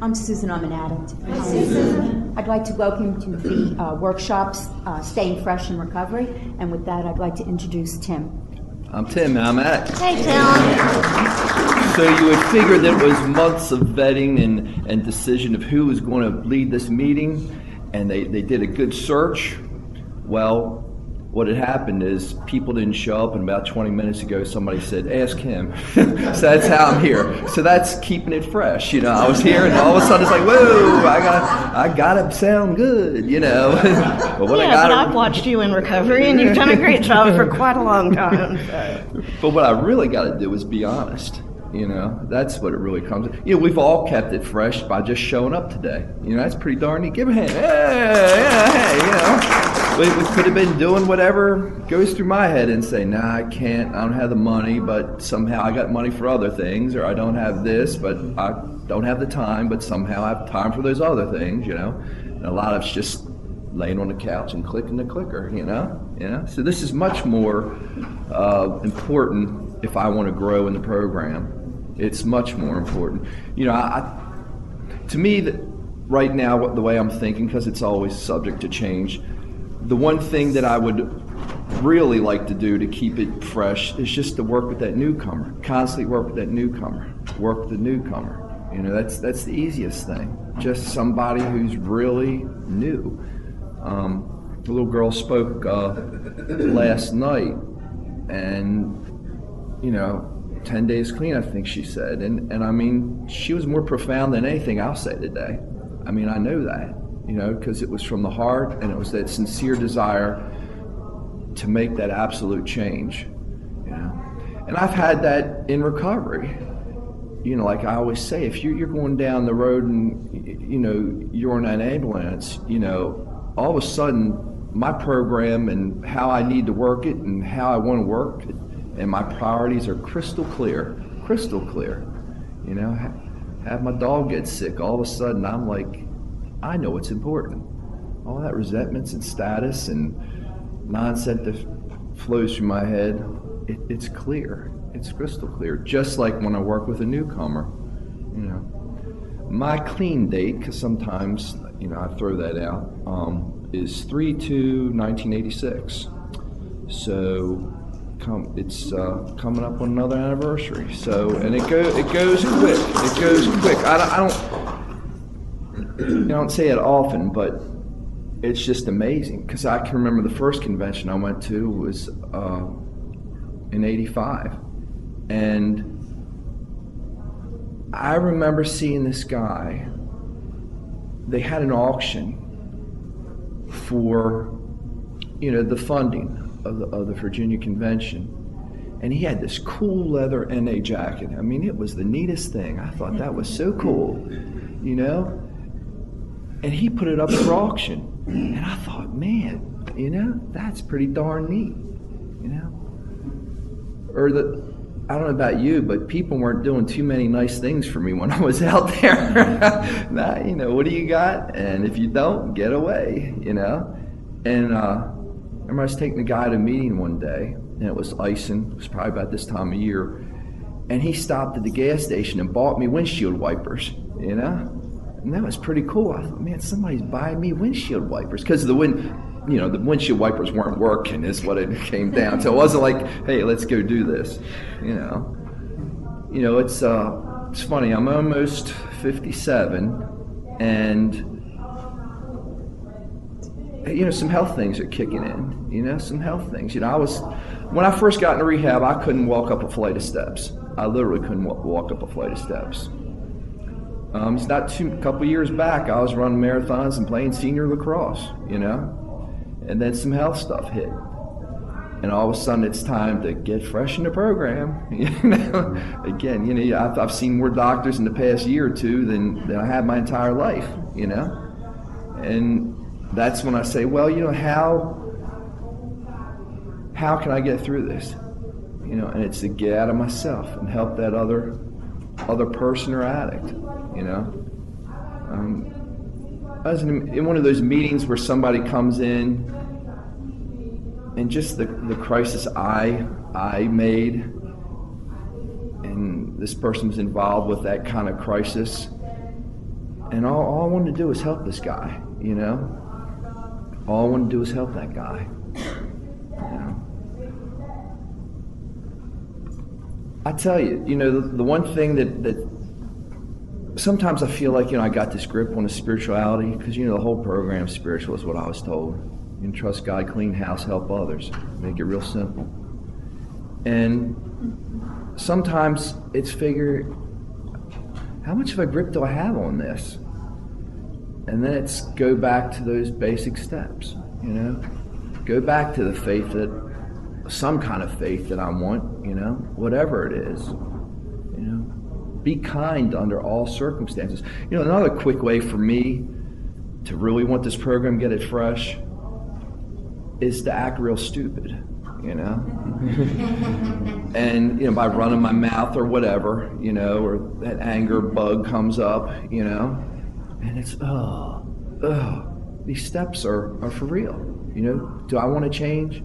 I'm Susan. I'm an addict. Hi, Susan. I'd like to welcome you to the workshops, Staying Fresh in Recovery. And with that, I'd like to introduce Tim. I'm Tim, and I'm at. Hey, Tim. So you would figure that it was months of vetting and decision of who was going to lead this meeting, and they did a good search. Well, what had happened is people didn't show up, and about 20 minutes ago somebody said, ask him. So that's how I'm here. So that's keeping it fresh. You know, I was here and all of a sudden it's like, whoa, I gotta sound good, you know. But I've watched you in recovery and you've done a great job for quite a long time. So. But what I really got to do is be honest. You know, that's what it really comes to. You know, we've all kept it fresh by just showing up today. You know, that's pretty darn neat. Give a hand. Hey, you know. We could have been doing whatever goes through my head and say, nah, I can't. I don't have the money, but somehow I got money for other things. Or I don't have this, but I don't have the time, but somehow I have time for those other things, you know. And a lot of it's just laying on the couch and clicking the clicker, you know. So this is much more important if I want to grow in the program. It's much more important. You know, to me, right now, the way I'm thinking, because it's always subject to change, the one thing that I would really like to do to keep it fresh is just to work with that newcomer, constantly work with that newcomer, work with the newcomer. You know, that's the easiest thing. Just somebody who's really new. The little girl spoke last night, and, you know, 10 days clean, I think she said. And I mean, she was more profound than anything I'll say today. I mean, I know that, you know, because it was from the heart and it was that sincere desire to make that absolute change, you know. And I've had that in recovery. You know, like I always say, if you're going down the road and, you know, you're in an ambulance, you know, all of a sudden my program and how I need to work it and how I want to work it, and my priorities are crystal clear, you know. Have my dog get sick, all of a sudden I'm like, I know what's important. All that resentments and status and nonsense that flows through my head, it's clear, it's crystal clear. Just like when I work with a newcomer, you know. My clean date, because sometimes, you know, I throw that out, is 3/2/1986. So it's coming up on another anniversary. So, and it goes quick. It goes quick. I don't say it often, but it's just amazing because I can remember the first convention I went to was in '85, and I remember seeing this guy. They had an auction for, you know, the funding of the Virginia Convention, and he had this cool leather NA jacket. I mean, it was the neatest thing. I thought that was so cool, you know. And he put it up for auction, and I thought, man, you know, that's pretty darn neat, you know. Or I don't know about you, but people weren't doing too many nice things for me when I was out there. Nah, you know, what do you got? And if you don't, get away, you know. And I remember I was taking the guy to a meeting one day, and it was icing. It was probably about this time of year. And he stopped at the gas station and bought me windshield wipers, you know? And that was pretty cool. I thought, man, somebody's buying me windshield wipers. Because the windshield wipers weren't working is what it came down to. So it wasn't like, hey, let's go do this, you know? You know, it's funny. I'm almost 57, and you know, some health things are kicking in, you know, some health things. You know, when I first got into rehab, I couldn't walk up a flight of steps. I literally couldn't walk up a flight of steps. It's not a couple years back, I was running marathons and playing senior lacrosse, you know, and then some health stuff hit. And all of a sudden it's time to get fresh in the program, you know. Again, you know, I've seen more doctors in the past year or two than I had my entire life, you know. And that's when I say, well, you know, how can I get through this? You know, and it's to get out of myself and help that other person or addict, you know. I was in one of those meetings where somebody comes in and just the crisis I made, and this person was involved with that kind of crisis, And all I wanted to do was help this guy, you know? All I wanted to do was help that guy. You know? I tell you, you know, the one thing that sometimes I feel like, you know, I got this grip on the spirituality, because, you know, the whole program spiritual is what I was told. You can trust God, clean house, help others. Make it real simple. And sometimes it's figure, how much of a grip do I have on this? And then it's go back to those basic steps, you know? Go back to the faith that, some kind of faith that I want, you know? Whatever it is, you know? Be kind under all circumstances. You know, another quick way for me to really want this program, get it fresh, is to act real stupid, you know? And, you know, by running my mouth or whatever, you know, or that anger bug comes up, you know? And it's, these steps are for real, you know? Do I want to change?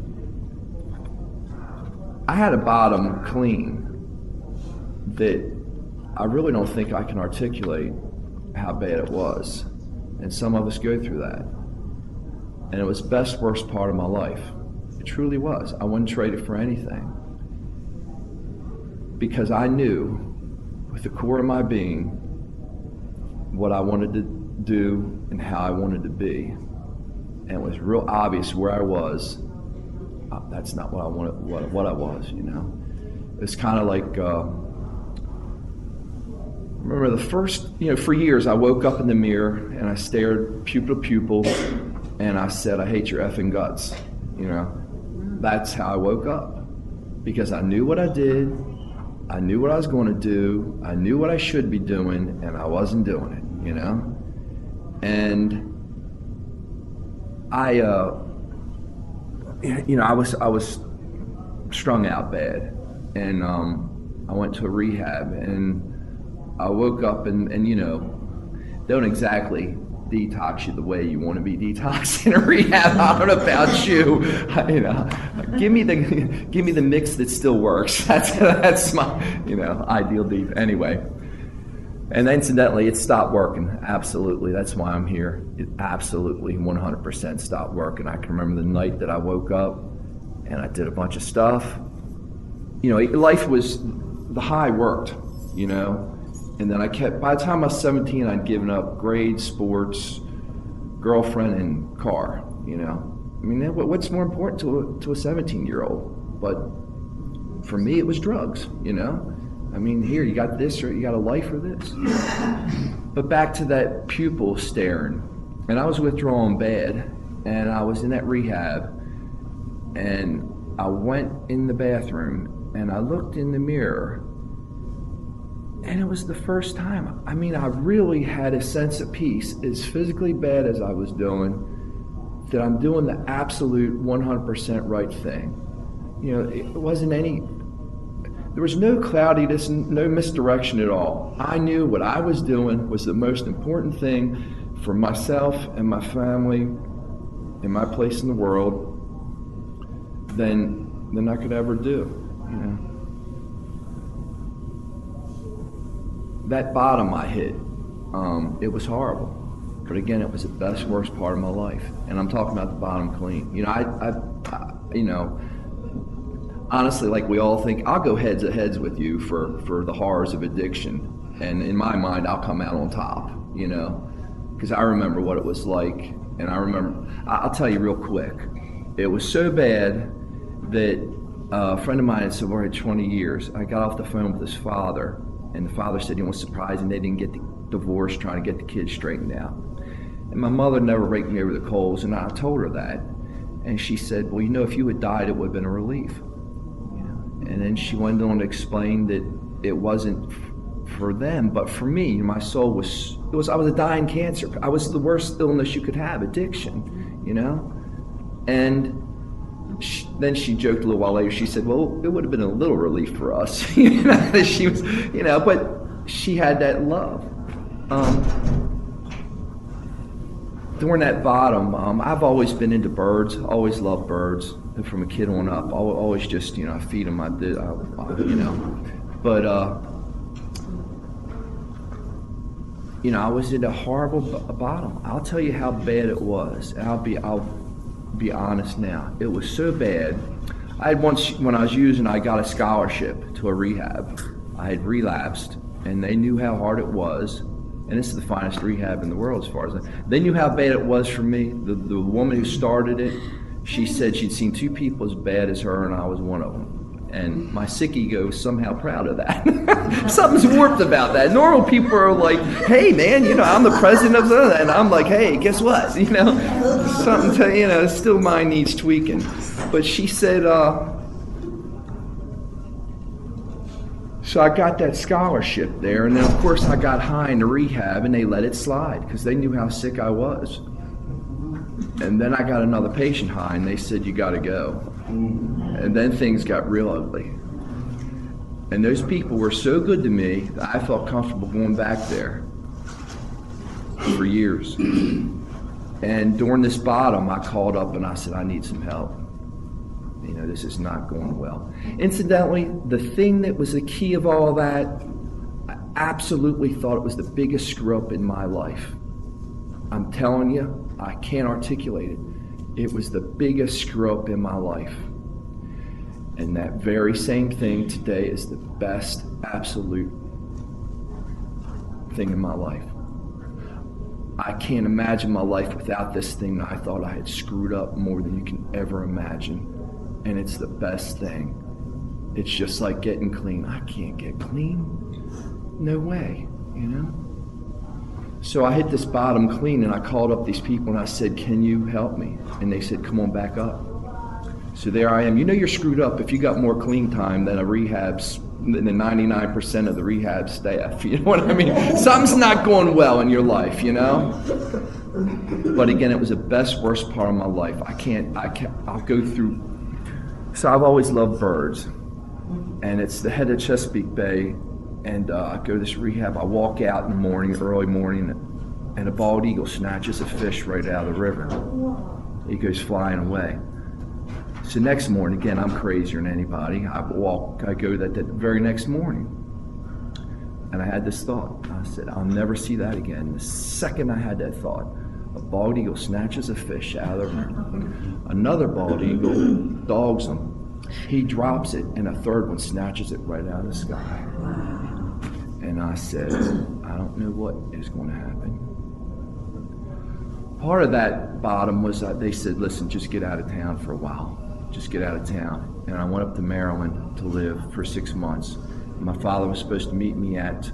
I had a bottom clean that I really don't think I can articulate how bad it was. And some of us go through that. And it was the best, worst part of my life. It truly was. I wouldn't trade it for anything. Because I knew, with the core of my being, what I wanted to do and how I wanted to be. And it was real obvious where I was. That's not what I wanted, what I was, you know. It's kind of like, remember the first, you know, for years I woke up in the mirror and I stared pupil to pupil and I said, I hate your effing guts, you know. That's how I woke up. Because I knew what I did, I knew what I was going to do, I knew what I should be doing, and I wasn't doing it, you know. And I was strung out bad, and I went to a rehab, and I woke up and you know, don't exactly detox you the way you want to be detoxed in a rehab. I don't know about you, you know. Give me the mix that still works. That's my, you know, ideal deep. Anyway, and incidentally, it stopped working. Absolutely, that's why I'm here. It absolutely 100% stopped working. I can remember the night that I woke up and I did a bunch of stuff. You know, life was, the high worked, you know. And then by the time I was 17, I'd given up grades, sports, girlfriend, and car, you know. I mean, what's more important to a 17-year-old? But for me, it was drugs, you know. I mean, here, you got this, or you got a life or this. But back to that pupil staring. And I was withdrawing bad, and I was in that rehab, and I went in the bathroom, and I looked in the mirror, and it was the first time. I mean, I really had a sense of peace, as physically bad as I was doing, that I'm doing the absolute 100% right thing. You know, it wasn't there was no cloudiness, no misdirection at all. I knew what I was doing was the most important thing for myself and my family and my place in the world than I could ever do, you know. That bottom I hit, it was horrible. But again, it was the best, worst part of my life. And I'm talking about the bottom clean. You know, I you know, honestly, like we all think, I'll go heads to heads with you for the horrors of addiction. And in my mind, I'll come out on top, you know, because I remember what it was like. And I'll tell you real quick. It was so bad that a friend of mine had sober 20 years. I got off the phone with his father, and the father said he was surprised and they didn't get the divorce, trying to get the kids straightened out. And my mother never raked me over the coals, and I told her that. And she said, well, you know, if you had died, it would have been a relief. You know? And then she went on to explain that it wasn't for them, but for me. My soul was I was a dying cancer. I was the worst illness you could have, addiction, you know? And then she joked a little while later. She said, well, it would have been a little relief for us. You know, that she was, you know, but she had that love. During that bottom, I've always been into birds, always loved birds. From a kid on up, always just, you know, I feed them, you know. But I was at a horrible bottom. I'll tell you how bad it was. I'll be honest now. It was so bad. I had once, when I was using, I got a scholarship to a rehab. I had relapsed, and they knew how hard it was. And this is the finest rehab in the world, as far as they knew how bad it was for me. The woman who started it, she said she'd seen 2 people as bad as her, and I was one of them. And my sick ego is somehow proud of that. Something's warped about that. Normal people are like, hey man, I'm the president of the, and I'm like, hey, guess what? Something to, still mine needs tweaking. But she said, so I got that scholarship there, and then of course I got high in the rehab, and they let it slide because they knew how sick I was. And then I got another patient high, and they said, you gotta go. And then things got real ugly. And those people were so good to me that I felt comfortable going back there for years. And during this bottom, I called up and I said, I need some help. This is not going well. Incidentally, the thing that was the key of all that, I absolutely thought it was the biggest screw up in my life. I'm telling you, I can't articulate it. It was the biggest screw up in my life. And that very same thing today is the best absolute thing in my life. I can't imagine my life without this thing that I thought I had screwed up more than you can ever imagine. And it's the best thing. It's just like getting clean. I can't get clean. No way, So I hit this bottom clean, and I called up these people and I said, can you help me? And they said, come on back up. So there I am. You're screwed up if you got more clean time than than the 99% of the rehab staff. You know what I mean? Something's not going well in your life, But again, it was the best, worst part of my life. I'll go through. So I've always loved birds. And it's the head of Chesapeake Bay. And I go to this rehab. I walk out in the morning, early morning, and a bald eagle snatches a fish right out of the river. He goes flying away. So next morning, again, I'm crazier than anybody. I go that very next morning. And I had this thought. I said, I'll never see that again. The second I had that thought, a bald eagle snatches a fish out of the river. Another bald eagle dogs him. He drops it, and a third one snatches it right out of the sky. And I said, I don't know what is going to happen. Part of that bottom was that they said, listen, just get out of town for a while. Just get out of town. And I went up to Maryland to live for 6 months. My father was supposed to meet me at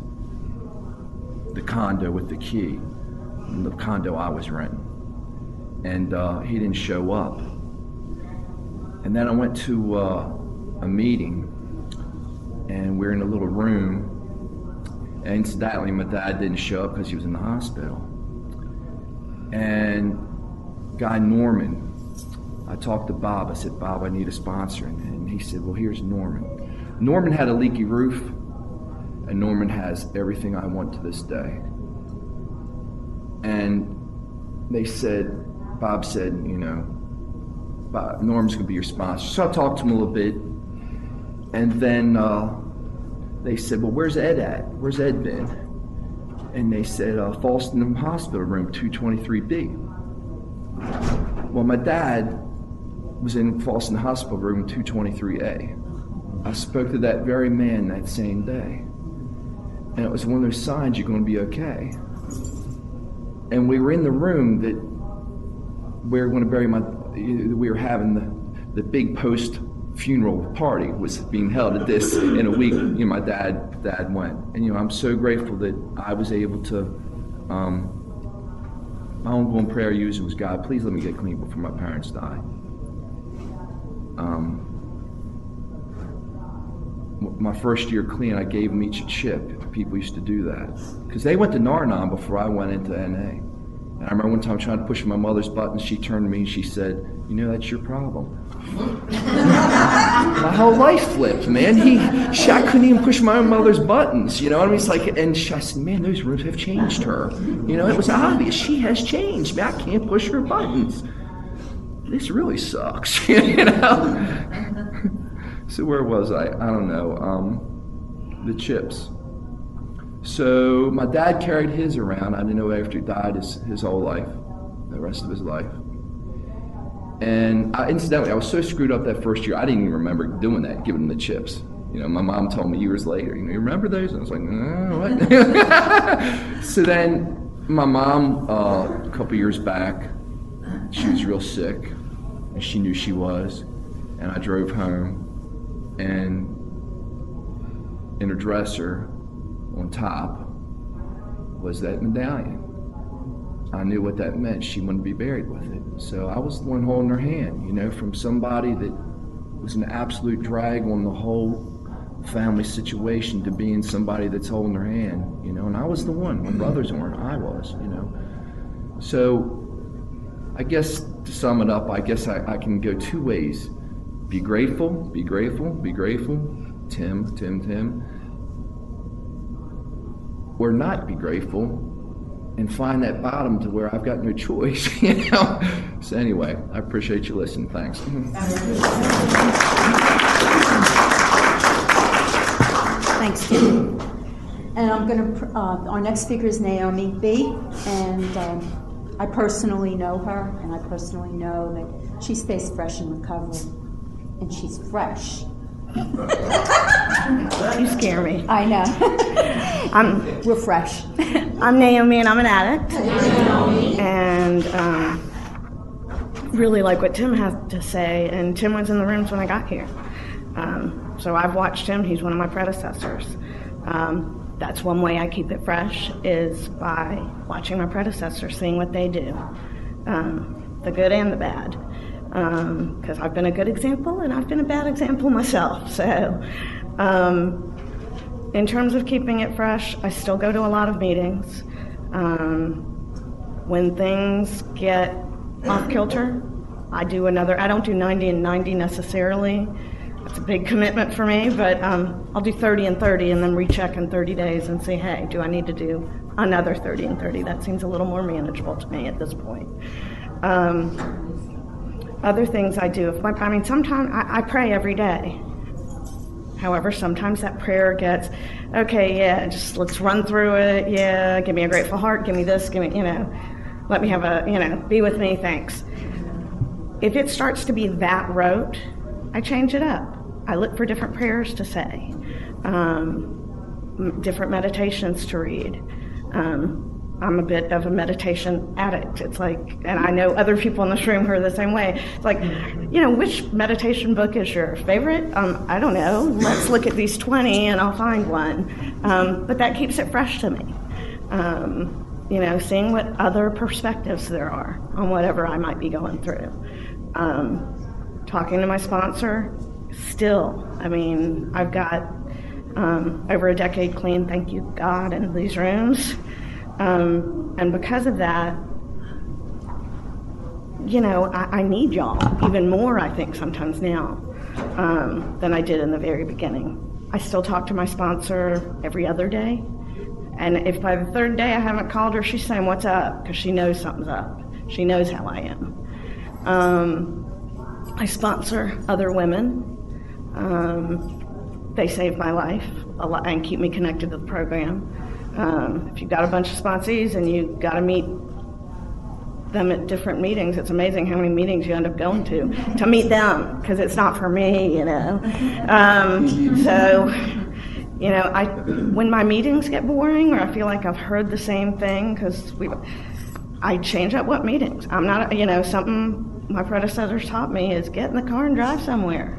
the condo with the key, the condo I was renting. And he didn't show up. And then I went to a meeting, and we're in a little room. And incidentally, my dad didn't show up because he was in the hospital. And guy Norman, I talked to Bob. I said, Bob, I need a sponsor. And he said, well, here's Norman. Norman had a leaky roof, and Norman has everything I want to this day. And they said, Bob said, Norman's going to be your sponsor. So I talked to him a little bit. And then they said, well, where's Ed at? Where's Ed been? And they said, Falston Hospital Room 223B. Well, my dad was in Falston Hospital Room 223A. I spoke to that very man that same day. And it was one of those signs you're going to be okay. And we were in the room that we were going to bury we were having the big post-funeral party was being held at this in a week. My dad went. And, I'm so grateful that I was able to, my ongoing prayer usually was, God, please let me get clean before my parents die. My first year clean, I gave them each a chip. People used to do that. Because they went to Nar-Anon before I went into NA. And I remember one time trying to push my mother's buttons, she turned to me and she said, that's your problem. My whole life flipped, man. I couldn't even push my own mother's buttons, what I mean? It's like, and I said, man, those rooms have changed her. It was obvious. She has changed. Man, I can't push her buttons. This really sucks, So where was I? I don't know. The chips. So my dad carried his around. I didn't know after he died his whole life, the rest of his life. And incidentally, I was so screwed up that first year, I didn't even remember doing that, giving him the chips. You know, my mom told me years later, you remember those? And I was like, no, what? So then my mom, a couple years back, she was real sick, and she knew she was. And I drove home, and in her dresser on top was that medallion. I knew what that meant. She wouldn't be buried with it. So I was the one holding her hand, from somebody that was an absolute drag on the whole family situation to being somebody that's holding her hand, and I was the one. My brothers weren't, I was, So I guess to sum it up, I guess I can go two ways. Be grateful, be grateful, be grateful. Tim. Or not be grateful and find that bottom to where I've got no choice, So anyway, I appreciate you listening. Thanks. Thanks, Tim. And I'm going to, our next speaker is Naomi B. And I personally know her, and I personally know that she stays fresh in recovery. And she's fresh. You scare me. I know. We're fresh. I'm Naomi, and I'm an addict. And really like what Tim has to say. And Tim was in the rooms when I got here. So I've watched him. He's one of my predecessors. That's one way I keep it fresh, is by watching my predecessors, seeing what they do, the good and the bad. Because I've been a good example and I've been a bad example myself. So in terms of keeping it fresh, I still go to a lot of meetings. When things get off kilter, I don't do 90 and 90 necessarily. It's a big commitment for me, but I'll do 30 and 30 and then recheck in 30 days and say, hey, do I need to do another 30 and 30? That seems a little more manageable to me at this point. Other things I do, sometimes I pray every day. However, sometimes that prayer gets, okay, yeah, just let's run through it. Yeah, give me a grateful heart, give me this, let me have be with me, thanks. If it starts to be that rote, I change it up. I look for different prayers to say, different meditations to read. I'm a bit of a meditation addict. It's like, and I know other people in this room who are the same way. It's like, which meditation book is your favorite? I don't know. Let's look at these 20 and I'll find one. But that keeps it fresh to me. Seeing what other perspectives there are on whatever I might be going through. Talking to my sponsor, still. I've got over a decade clean, thank you God, in these rooms. And because of that, I need y'all even more, I think, sometimes now than I did in the very beginning. I still talk to my sponsor every other day. And if by the third day I haven't called her, she's saying, what's up? Because she knows something's up. She knows how I am. I sponsor other women. They save my life a lot and keep me connected to the program. If you've got a bunch of sponsees and you've got to meet them at different meetings, it's amazing how many meetings you end up going to meet them, because it's not for me, when my meetings get boring or I feel like I've heard the same thing, because I change up what meetings. I'm not, something my predecessors taught me is get in the car and drive somewhere.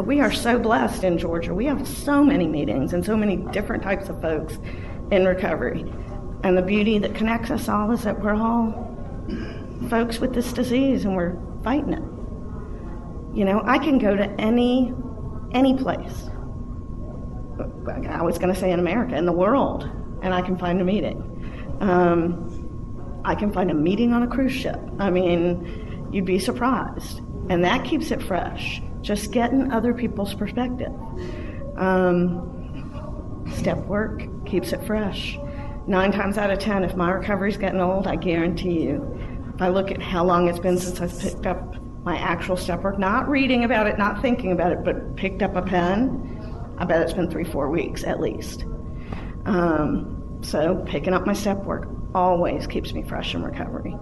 We are so blessed in Georgia. We have so many meetings and so many different types of folks in recovery. And the beauty that connects us all is that we're all folks with this disease and we're fighting it. I can go to any place. I was going to say in America, in the world, and I can find a meeting. I can find a meeting on a cruise ship. You'd be surprised. And that keeps it fresh. Just getting other people's perspective. Step work keeps it fresh. 9 times out of 10, if my recovery's getting old, I guarantee you, if I look at how long it's been since I've picked up my actual step work, not reading about it, not thinking about it, but picked up a pen, I bet it's been 3-4 weeks at least. So picking up my step work always keeps me fresh in recovery.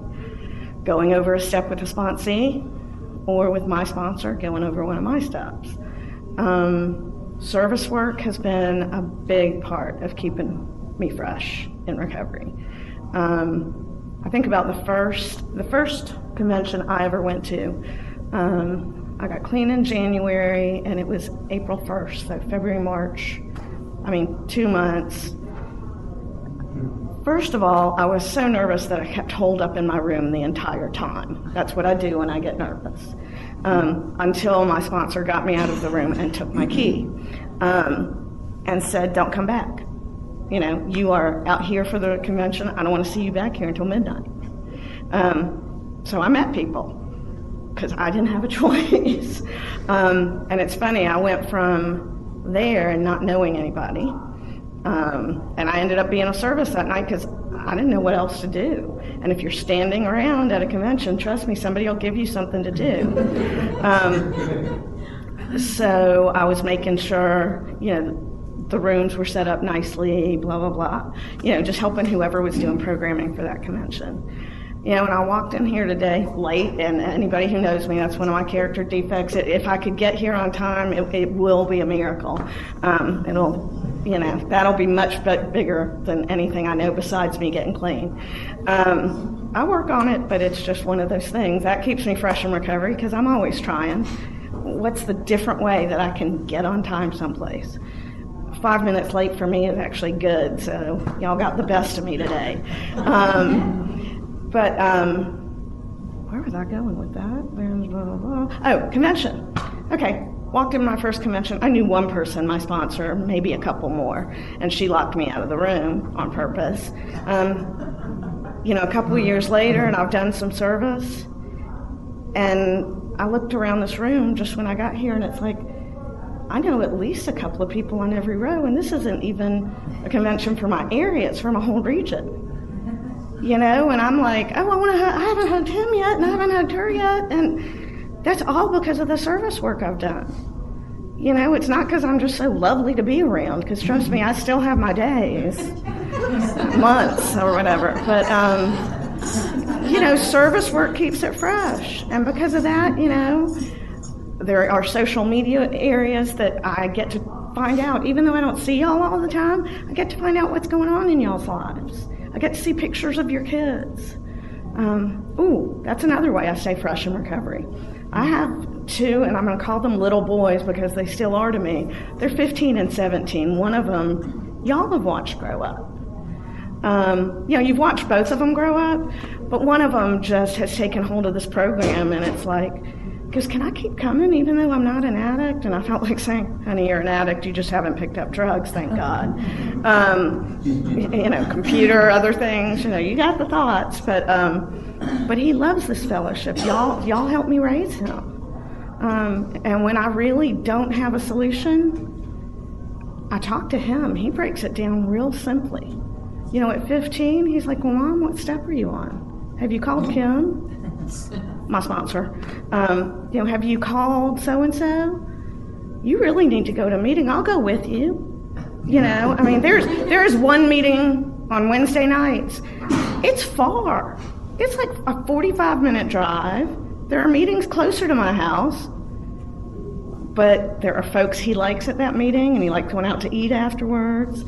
Going over a step with a sponsee or with my sponsor, going over one of my steps. Service work has been a big part of keeping me fresh in recovery. I think about the first convention I ever went to. I got clean in January, and it was April 1st, so February, March. 2 months. First of all, I was so nervous that I kept holed up in my room the entire time. That's what I do when I get nervous. Until my sponsor got me out of the room and took my key and said, don't come back. You are out here for the convention. I don't want to see you back here until midnight. So I met people because I didn't have a choice. And it's funny, I went from there and not knowing anybody. And I ended up being of service that night because I didn't know what else to do. And if you're standing around at a convention, trust me, somebody will give you something to do. So I was making sure, the rooms were set up nicely, blah, blah, blah. Just helping whoever was doing programming for that convention. When I walked in here today late, and anybody who knows me, that's one of my character defects. If I could get here on time, it will be a miracle. That'll be much bigger than anything I know besides me getting clean. I work on it, but it's just one of those things. That keeps me fresh in recovery because I'm always trying. What's the different way that I can get on time someplace? 5 minutes late for me is actually good, so y'all got the best of me today. But where was I going with that? Blah, blah, blah. Oh, convention. Okay, walked in my first convention. I knew one person, my sponsor, maybe a couple more, and she locked me out of the room on purpose. A couple of years later, and I've done some service, and I looked around this room just when I got here, and it's like, I know at least a couple of people on every row, and this isn't even a convention for my area, it's for my whole region. And I'm like, oh, I haven't hugged him yet, and I haven't hugged her yet, and that's all because of the service work I've done. It's not because I'm just so lovely to be around, because trust me, I still have my days, months or whatever, but, service work keeps it fresh, and because of that, there are social media areas that I get to find out, even though I don't see y'all all the time, I get to find out what's going on in y'all's lives. I get to see pictures of your kids. That's another way I stay fresh in recovery. I have two, and I'm going to call them little boys because they still are to me. They're 15 and 17. One of them, y'all have watched grow up. You've watched both of them grow up, but one of them just has taken hold of this program, and it's like, because can I keep coming even though I'm not an addict? And I felt like saying, honey, you're an addict, you just haven't picked up drugs, thank God. Computer, other things, you got the thoughts, but he loves this fellowship. Y'all helped me raise him. And when I really don't have a solution, I talk to him. He breaks it down real simply. At 15, he's like, well, Mom, what step are you on? Have you called Kim? My sponsor. Have you called so-and-so? You really need to go to a meeting. I'll go with you. There's one meeting on Wednesday nights. It's far. It's like a 45-minute drive. There are meetings closer to my house. But there are folks he likes at that meeting, and he likes going out to eat afterwards.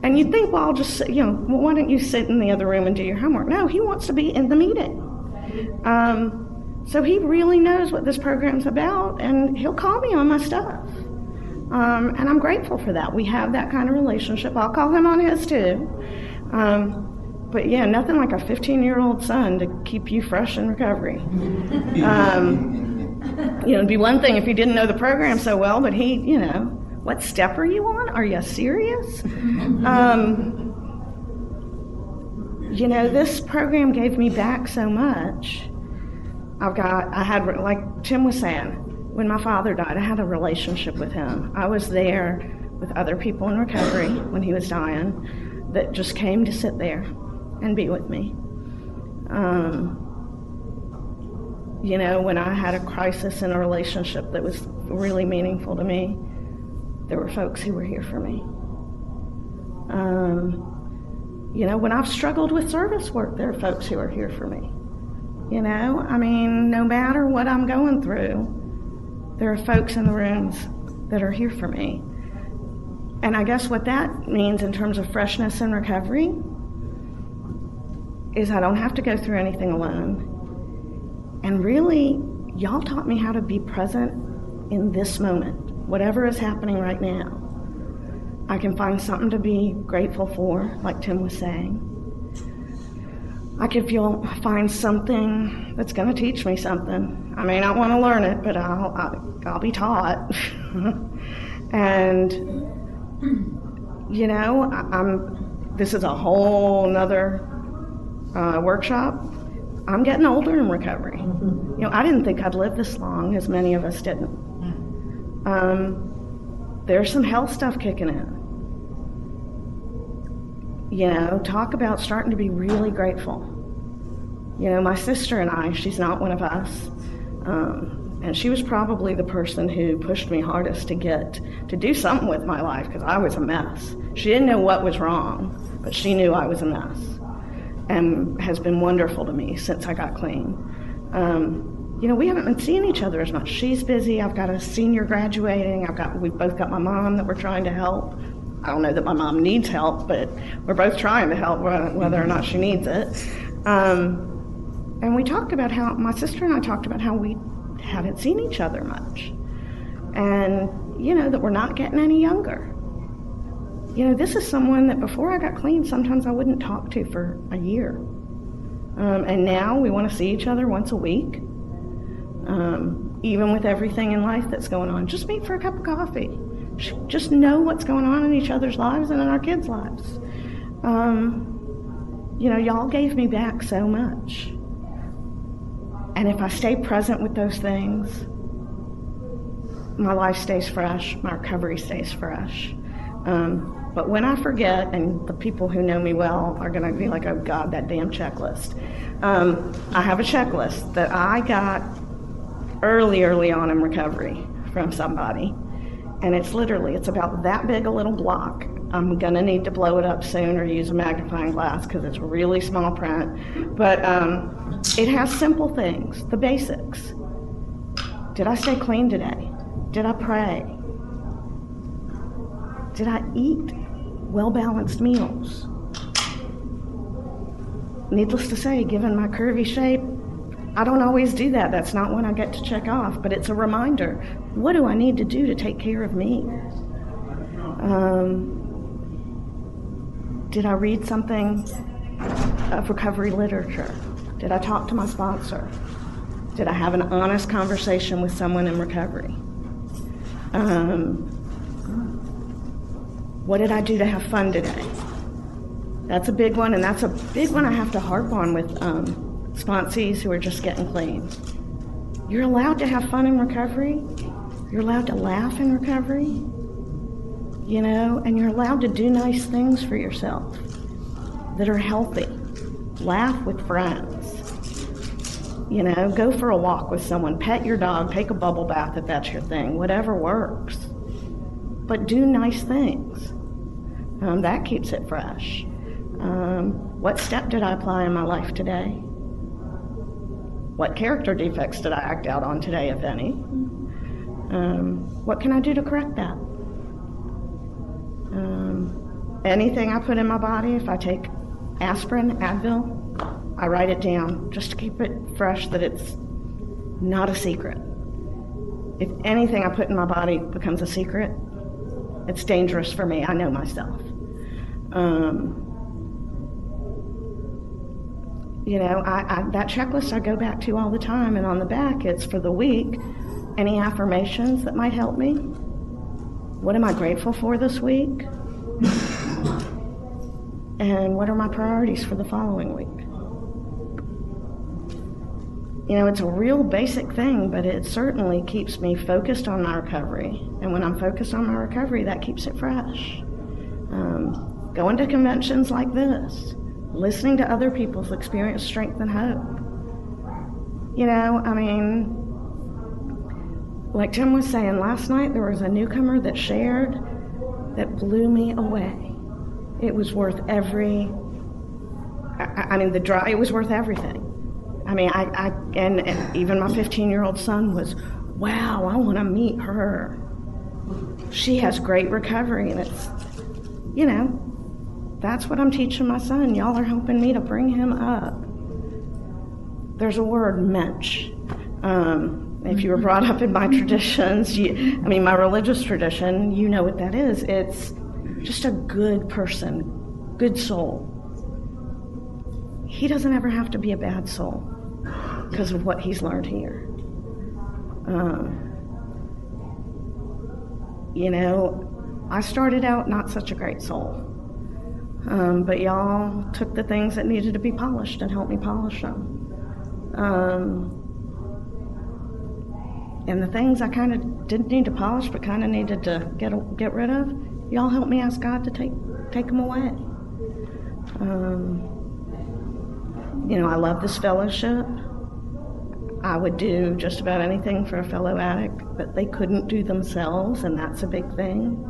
And you'd think, well, I'll just, why don't you sit in the other room and do your homework? No, he wants to be in the meeting. So he really knows what this program's about, and he'll call me on my stuff. And I'm grateful for that. We have that kind of relationship. I'll call him on his too. But yeah, nothing like a 15-year-old son to keep you fresh in recovery. It'd be one thing if he didn't know the program so well, but he, what step are you on? Are you serious? This program gave me back so much. I had, like Tim was saying, when my father died, I had a relationship with him. I was there with other people in recovery when he was dying that just came to sit there and be with me. When I had a crisis in a relationship that was really meaningful to me, there were folks who were here for me. When I've struggled with service work, there are folks who are here for me. No matter what I'm going through, there are folks in the rooms that are here for me. And I guess what that means in terms of freshness and recovery is I don't have to go through anything alone. And really, y'all taught me how to be present in this moment, whatever is happening right now. I can find something to be grateful for, like Tim was saying. I can find something that's going to teach me something. I may not want to learn it, but I'll be taught. And this is a whole nother workshop. I'm getting older in recovery. I didn't think I'd live this long, as many of us didn't. There's some health stuff kicking in. Talk about starting to be really grateful. My sister and I, she's not one of us, and she was probably the person who pushed me hardest to do something with my life, because I was a mess. She didn't know what was wrong, but she knew I was a mess, and has been wonderful to me since I got clean. We haven't been seeing each other as much. She's busy. I've got a senior graduating. We've both got my mom that we're trying to help. I don't know that my mom needs help, but we're both trying to help, whether or not she needs it. And we talked about my sister and I talked about how we haven't seen each other much. And, that we're not getting any younger. This is someone that before I got clean, sometimes I wouldn't talk to for a year. And now we want to see each other once a week. Even with everything in life that's going on, just meet for a cup of coffee. Just know what's going on in each other's lives and in our kids' lives. Y'all gave me back so much. And if I stay present with those things, my life stays fresh, my recovery stays fresh. But when I forget, and the people who know me well are going to be like, oh God, that damn checklist. I have a checklist that I got early on in recovery from somebody. And it's about that big a little block. I'm going to need to blow it up soon or use a magnifying glass because it's really small print. But it has simple things, the basics. Did I stay clean today? Did I pray? Did I eat well-balanced meals? Needless to say, given my curvy shape, I don't always do that. That's not one I get to check off, but it's a reminder. What do I need to do to take care of me? Did I read something of recovery literature? Did I talk to my sponsor? Did I have an honest conversation with someone in recovery? What did I do to have fun today? That's a big one, and that's a big one I have to harp on with sponsees who are just getting clean. You're allowed to have fun in recovery. You're allowed to laugh in recovery. And you're allowed to do nice things for yourself that are healthy. Laugh with friends. Go for a walk with someone, pet your dog, take a bubble bath if that's your thing, whatever works. But do nice things. That keeps it fresh. What step did I apply in my life today? What character defects did I act out on today, if any? What can I do to correct that? Anything I put in my body, if I take aspirin, Advil, I write it down just to keep it fresh, that it's not a secret. If anything I put in my body becomes a secret, it's dangerous for me. I know myself. That checklist I go back to all the time, and on the back it's for the week. Any affirmations that might help me? What am I grateful for this week? And what are my priorities for the following week? It's a real basic thing, but it certainly keeps me focused on my recovery. And when I'm focused on my recovery, that keeps it fresh. Going to conventions like this, listening to other people's experience, strength, and hope. Like Tim was saying, last night there was a newcomer that shared that blew me away. It was worth every, I mean, it was worth everything. I mean, and even my 15-year-old son was, wow, I want to meet her. She has great recovery, and it's, you know, that's what I'm teaching my son. Y'all are helping me to bring him up. There's a word, mensch. If you were brought up in my traditions, my religious tradition, you know what that is. It's just a good person, good soul. He doesn't ever have to be a bad soul because of what he's learned here. You know, I started out not such a great soul, but y'all took the things that needed to be polished and helped me polish them. And the things I kind of didn't need to polish but kind of needed to get rid of, y'all helped me ask God to take them away. You know, I love this fellowship. I would do just about anything for a fellow addict, but they couldn't do themselves, and that's a big thing.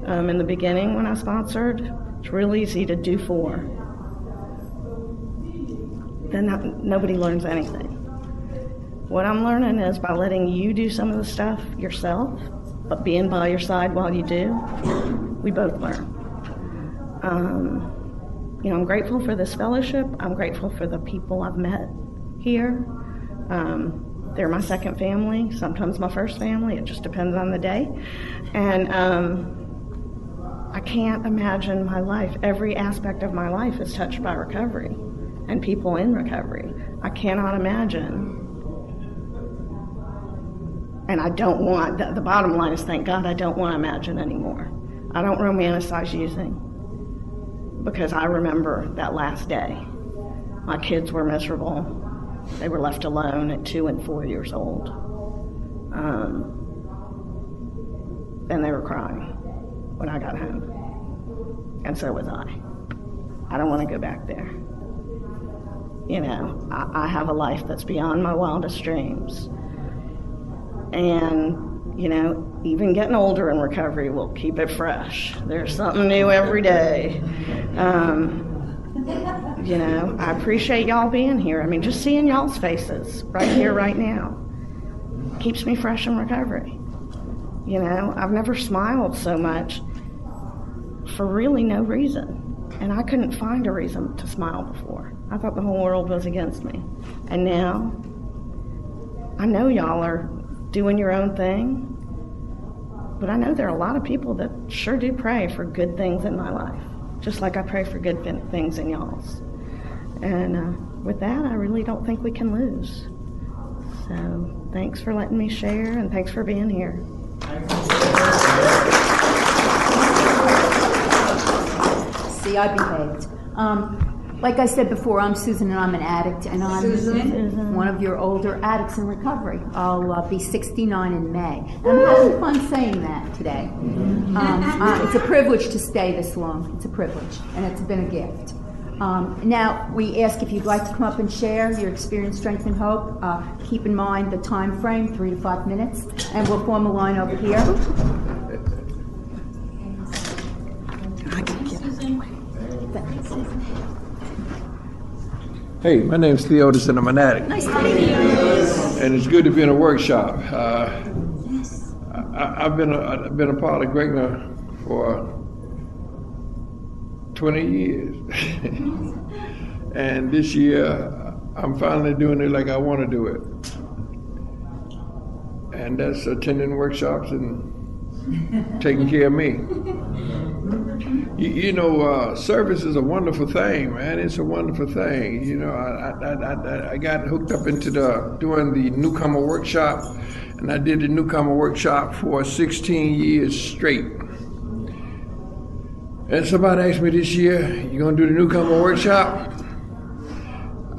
In the beginning when I sponsored, it's real easy to do for. Then nobody learns anything. What I'm learning is by letting you do some of the stuff yourself, but being by your side while you do, we both learn. You know, I'm grateful for this fellowship. I'm grateful for the people I've met here. They're my second family, sometimes my first family. It just depends on the day. And I can't imagine my life. Every aspect of my life is touched by recovery and people in recovery. I cannot imagine. And I don't want, the bottom line is, thank God I don't want to imagine anymore. I don't romanticize using, because I remember that last day. My kids were miserable. They were left alone at 2 and 4 years old. And they were crying when I got home. And so was I. I don't want to go back there. You know, I have a life that's beyond my wildest dreams. And, you know, even getting older in recovery will keep it fresh. There's something new every day. You know, I appreciate y'all being here. I mean, just seeing y'all's faces right here, right now, keeps me fresh in recovery. You know, I've never smiled so much for really no reason. And I couldn't find a reason to smile before. I thought the whole world was against me. And now, I know y'all are doing your own thing, but I know there are a lot of people that sure do pray for good things in my life, just like I pray for good things in y'all's. And with that, I really don't think we can lose. So thanks for letting me share, and thanks for being here. See, I behaved. Like I said before, I'm Susan, and I'm an addict, and I'm Susan. One of your older addicts in recovery. I'll be 69 in May. And I'm having fun saying that today. It's a privilege to stay this long. It's a privilege, and it's been a gift. Now, we ask if you'd like to come up and share your experience, strength, and hope. Keep in mind the time frame, 3 to 5 minutes, and we'll form a line over here. Hey, my name's Theodis, and I'm an addict. Nice to meet you. And it's good to be in a workshop. I've been a part of GRCNA for 20 years. And this year, I'm finally doing it like I want to do it. And that's attending workshops and taking care of me. You know, service is a wonderful thing, man. It's a wonderful thing. You know, I got hooked up into doing the newcomer workshop, and I did the newcomer workshop for 16 years straight. And somebody asked me this year, you gonna do the newcomer workshop?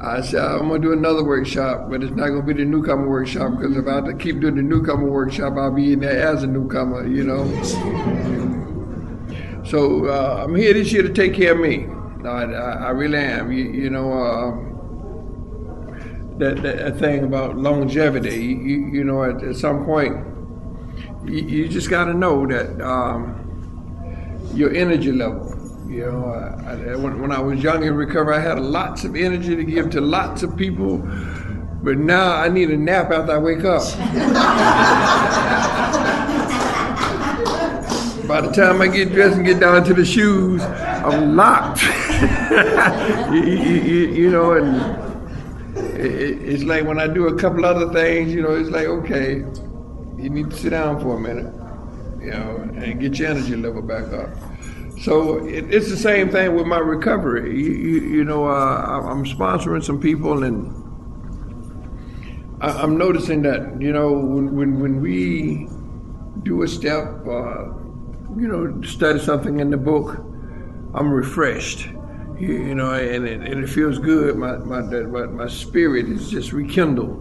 I said, I'm gonna do another workshop, but it's not gonna be the newcomer workshop, because if I have to keep doing the newcomer workshop, I'll be in there as a newcomer, you know? So I'm here this year to take care of me. I really am. You know, that thing about longevity. You know, at some point, you just got to know that your energy level You know, when I was young in recovery, I had lots of energy to give to lots of people, but now I need a nap after I wake up. By the time I get dressed and get down to the shoes, I'm locked. you know, and it's like when I do a couple other things, you know, it's like, okay, you need to sit down for a minute, you know, and get your energy level back up. So it's the same thing with my recovery. You know, I'm sponsoring some people, and I'm noticing that, you know, when we do a step, you know, study something in the book, I'm refreshed, you know, and it feels good. My spirit is just rekindled,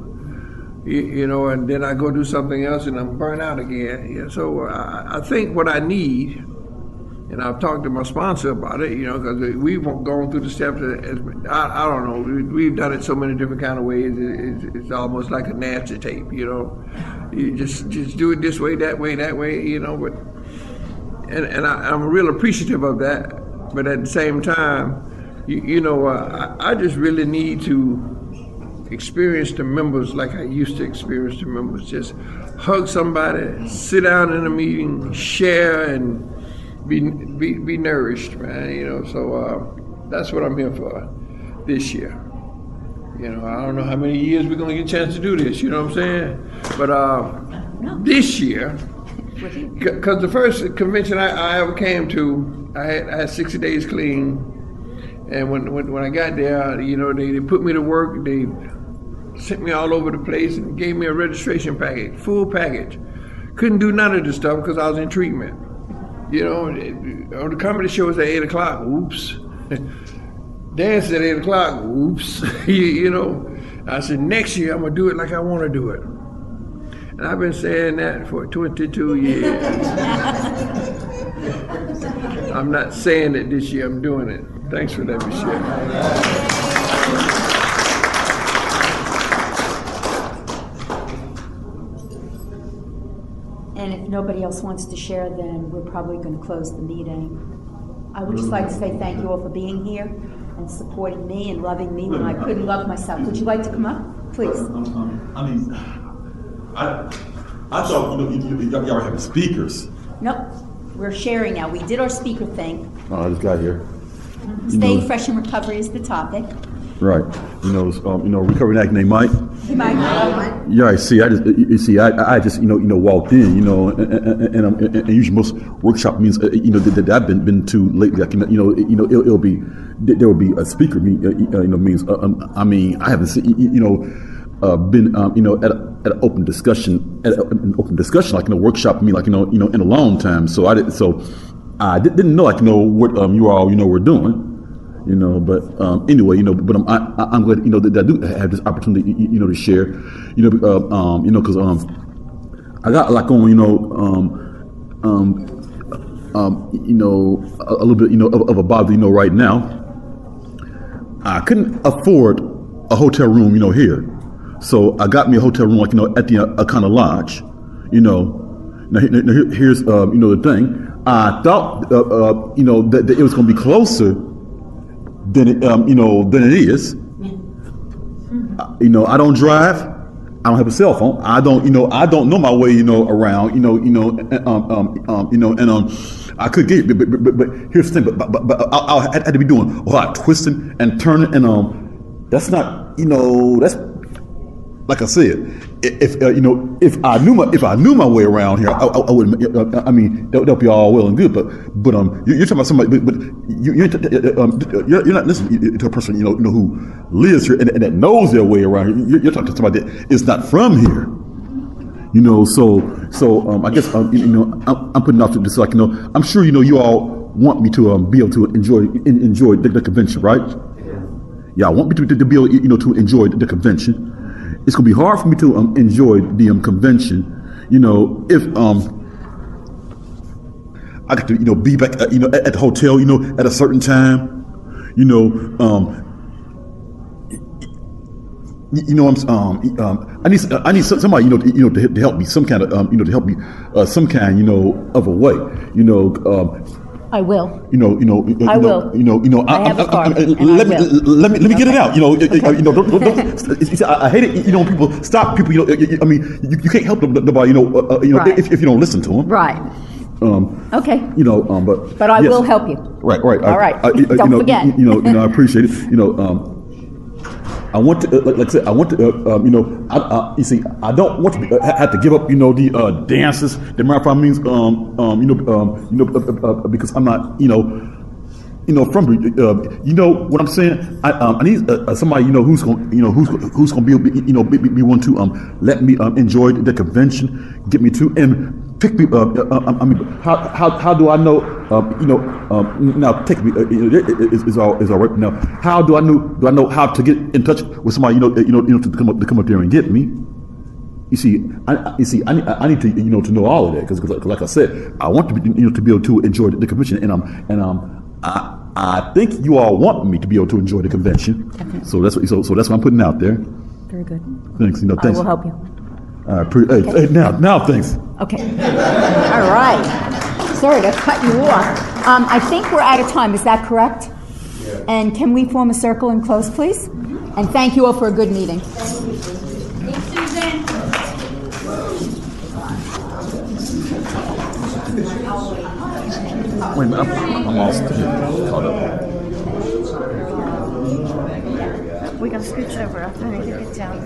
you know, and then I go do something else and I'm burnt out again. Yeah, so I think what I need, and I've talked to my sponsor about it, you know, because we've gone through the steps. I don't know. We've done it so many different kind of ways. It's almost like a nasty tape, you know. You just do it this way, that way, you know. But and I'm real appreciative of that. But at the same time, you know, I just really need to experience the members like I used to experience the members. Just hug somebody, sit down in a meeting, share, and be nourished, man. You know, so that's what I'm here for this year. You know, I don't know how many years we're gonna get a chance to do this. You know what I'm saying? But this year, because the first convention I ever came to, I had 60 days clean, and when I got there, you know, they put me to work. They sent me all over the place and gave me a registration package, full package. Couldn't do none of this stuff because I was in treatment. You know, on the comedy shows at 8 o'clock, oops. Dance at 8 o'clock, oops. You know, I said, next year I'm going to do it like I want to do it. And I've been saying that for 22 years. I'm not saying it this year, I'm doing it. Thanks for letting me share. And if nobody else wants to share, then we're probably going to close the meeting. I would just like to say thank you all for being here and supporting me and loving me when I couldn't love myself. Would you like to come up, please? I mean, I thought, you know, y'all have speakers. Nope, we're sharing now. We did our speaker thing. I just got here. Staying fresh in recovery is the topic. Right. You know, recovery addict named Mike. Hey, Mike. Yeah, I see. I just you know walked in, you know, and usually most workshop means you know that I've been to lately. Like, you know, it'll be there will be a speaker. You know, means I mean I haven't seen you know been you know at an open discussion like in a workshop. I mean, like you know in a long time. So I didn't know like you know what you all you know were doing. You know, but anyway, you know, but I'm glad, you know, that I do have this opportunity, you know, to share, you know, because I got a lot going, you know, a little bit, you know, of a bother, you know, right now. I couldn't afford a hotel room, you know, here, so I got me a hotel room, like you know, at the Akana Lodge, you know. Now here's you know the thing. I thought you know that it was going to be closer than it, you know, than it is. You know, I don't drive. I don't have a cell phone. I don't know my way, you know, around. You know, and I could get it, but here's the thing. But I had to be doing a lot of twisting and turning, and that's not, you know, that's like I said. If you know, if I knew my way around here, I wouldn't. I mean, that'll be all well and good, but you're talking about somebody, but you're not listening to a person you know who lives here and that knows their way around here. You're talking to somebody that is not from here, you know. So I guess you know I'm putting out this like you know I'm sure you know you all want me to be able to enjoy the convention, right? Yeah, I want me to be able you know to enjoy the convention. It's gonna be hard for me to enjoy the convention, you know, if I got to you know be back you know at the hotel you know at a certain time, you know I need somebody you know to help me some kind of you know to help me some kind you know of a way, you know I will. I will. I have a card, and I Let will. me get it out. Don't, I hate it. When people stop people. I mean, you can't help nobody. Right. If you don't listen to them. Right. Okay. But I yes. will help you. Right. All right. Don't forget. I appreciate it. I want to, like I said, I want to, you see, I don't want to have to give up, the dances, the marathon means, because I'm not, from, what I'm saying. I need somebody, who's going, who's going to be one to let me enjoy the convention, get me to and pick me. I mean, how do I know? Now take me is all right. Now, how do I know how to get in touch with somebody? To come up there and get me. You see, I need to to know all of that because like I said, I want to be to be able to enjoy the convention, and I think you all want me to be able to enjoy the convention. Definitely. So that's what I'm putting out there. Very good. Thanks. Thanks. I will help you. Hey, now, thanks. Okay. All right. Sorry to cut you off. I think we're out of time. Is that correct? Yeah. And can we form a circle and close, please? And thank you all for a good meeting. Thanks, Susan. Wait a minute, I'm lost. Caught up. We got to scooch over, I think. Good job.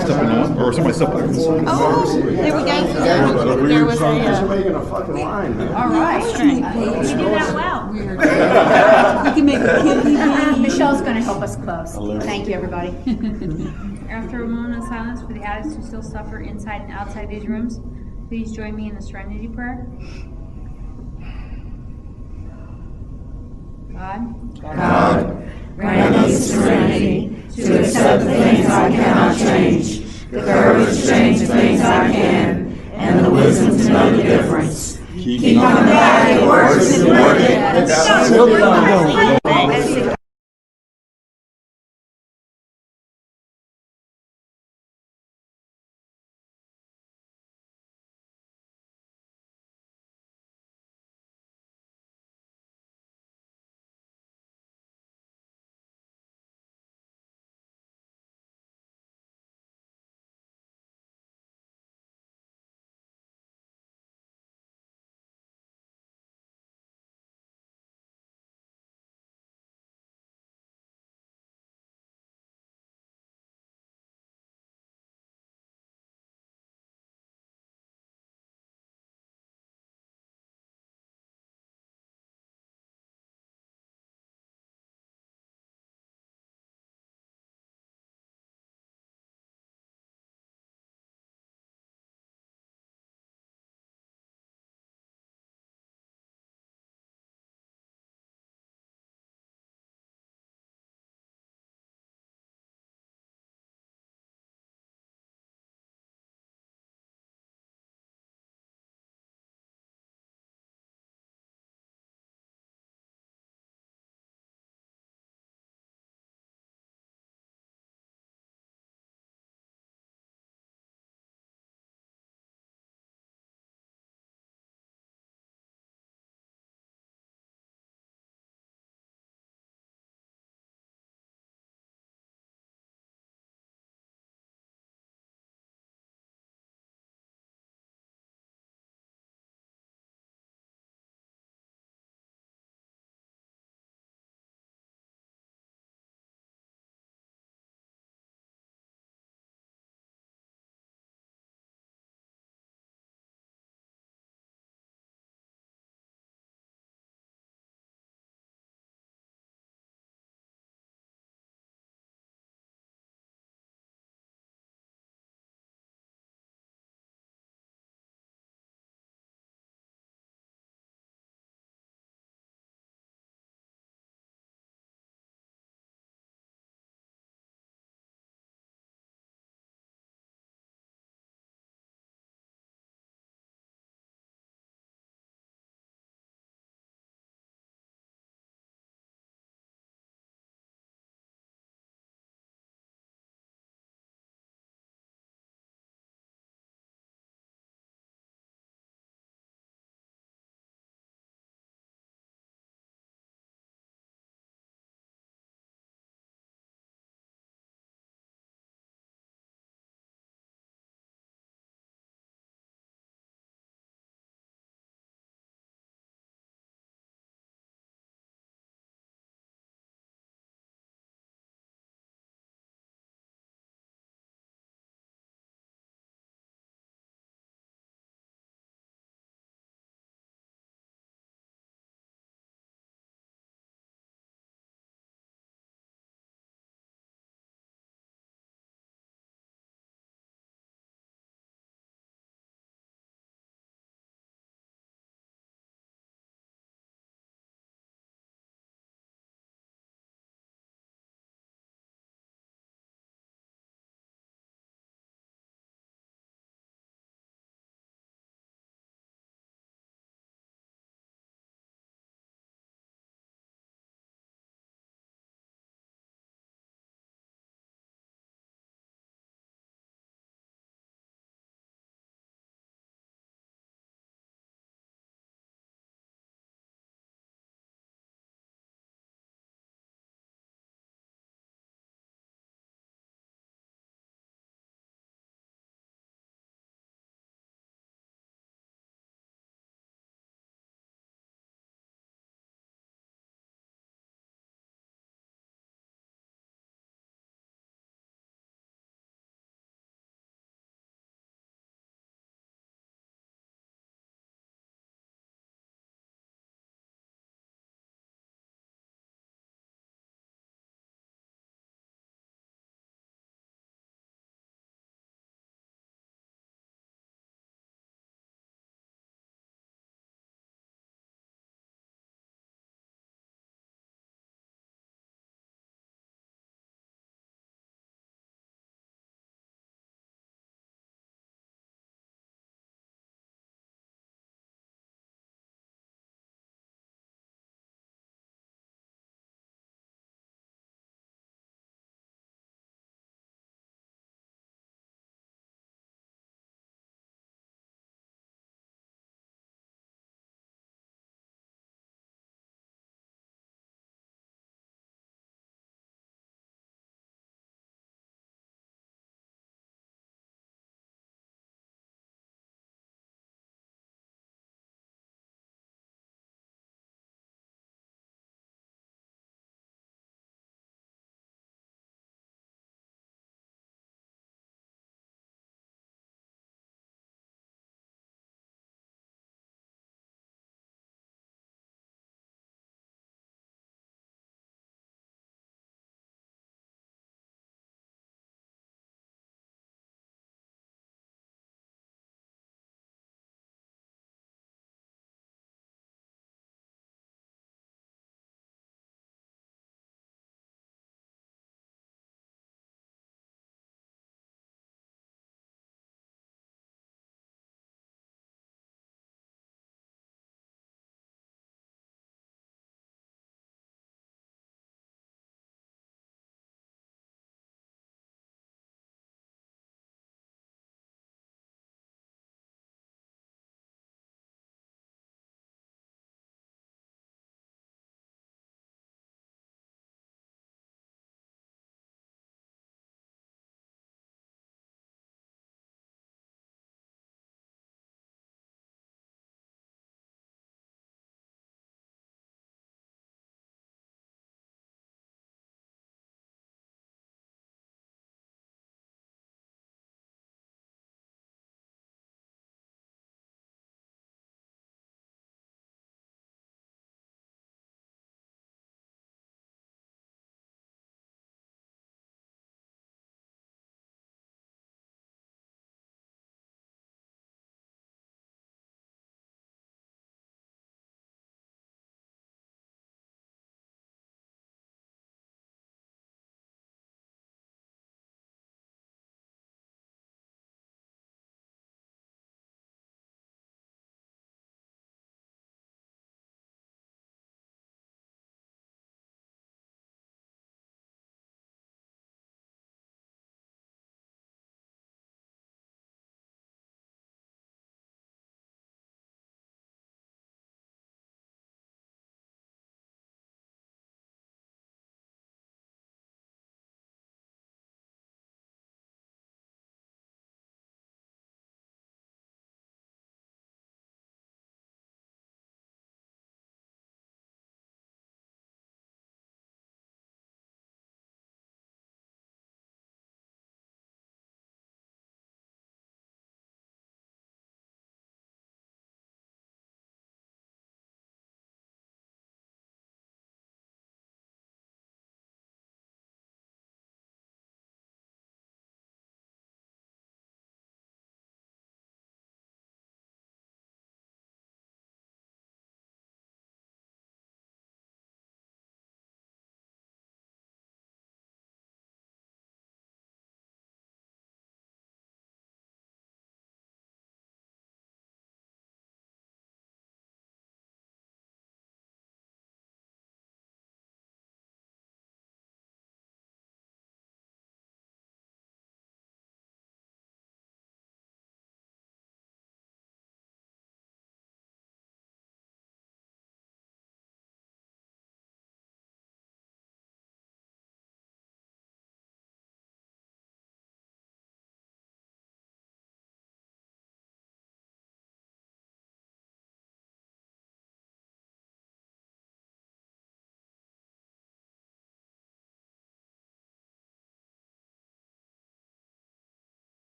Stepping on, or somebody stepping on. Oh, there we go. There was a. making a fucking line. All right. You do that well. You can make a kid. Michelle's going to help us close. Thank you, everybody. After a moment of silence for the addicts who still suffer inside and outside these rooms, please join me in the Serenity Prayer. God, grant me serenity to accept the things I cannot change, the courage to change the things I can, and the wisdom to know the difference. Keep coming back, it works, it's worth it.